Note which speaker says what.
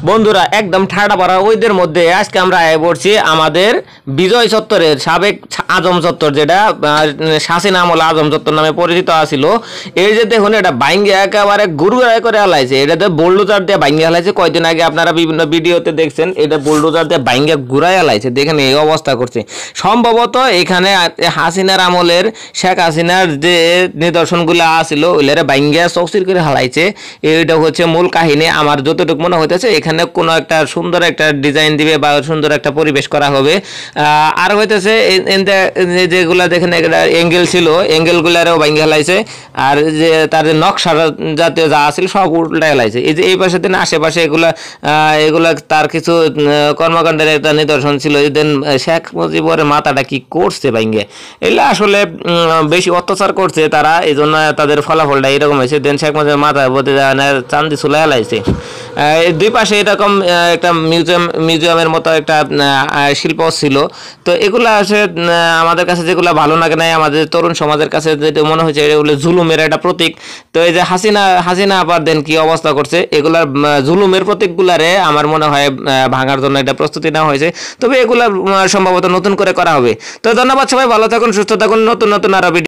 Speaker 1: বন্ধুরা একদম ঠাডা পাড়া ওইদের মধ্যে আজকে আমরা আয় পড়ছি আমাদের বিজয় চত্বরের সাবেক আজম চত্বর, যেটা শাসিন আমল আজম চত্বর নামে পরিচিত আছিল। এই যে দেখুন এটা বাইঙ্গে একেবারে গুরুগায় করে হালাইছে, এটাতে বুলডোজার দিয়ে বাইঙ্গে হালাইছে। কয়দিন আগে আপনারা বিভিন্ন ভিডিওতে দেখছেন এটা বুলডোজার দিয়ে বাইঙ্গে ঘুরাই হালাইছে, দেখেন এই অবস্থা করছে। সম্ভবত এখানে হাসিনার আমলের শেখ হাসিনার যে নিদর্শনগুলো আছিল ওইলারে বাইঙ্গে চৌচির করে হালাইছে। এইটা হচ্ছে মূল কাহিনী। আমার যতটুকু মনে হইতেছে এখানে কোনো একটা সুন্দর একটা ডিজাইন দিবে বা সুন্দর একটা পরিবেশ করা হবে। আর হইতেছে যেগুলা দেখেন এঙ্গেল ছিল, এঙ্গেলগুলারও ভাঙে হেলাইছে। আর যে তার নকশা জাতীয় যা আছিল সব উল্টা হেলাইছে। এই যে এই পাশে দিন আশেপাশে এগুলা তার কিছু কর্মকাণ্ডের একটা নিদর্শন ছিল। দেন শেখ মুজিবের মাথাটা কি করছে ভাঙ্গে, এগুলো আসলে বেশি অত্যাচার করছে তারা, এই জন্য তাদের ফলাফলটা এরকম হয়েছে। দেন শেখ মুজিবের মাথার প্রতি চান্দি চুলা হেলাইছে। দুই পাশে এরকম একটা মিউজিয়ামের মতো একটা শিল্প ছিল। তো এগুলা আসে আমাদের কাছে যেগুলো ভালো লাগে নাই, আমাদের তরুণ সমাজের কাছে যেটা মনে হয়েছে এগুলো জুলুমের একটা প্রতীক। তো এই যে হাসিনা আবার দেন কি অবস্থা করছে, এগুলার জুলুমের প্রতীকগুলারে আমার মনে হয় ভাঙার জন্য একটা প্রস্তুতি নেওয়া হয়েছে। তবে এগুলা সম্ভবত নতুন করে করা হবে। তো ধন্যবাদ, সবাই ভালো থাকুন, সুস্থ থাকুন। নতুন আরো ভিডিও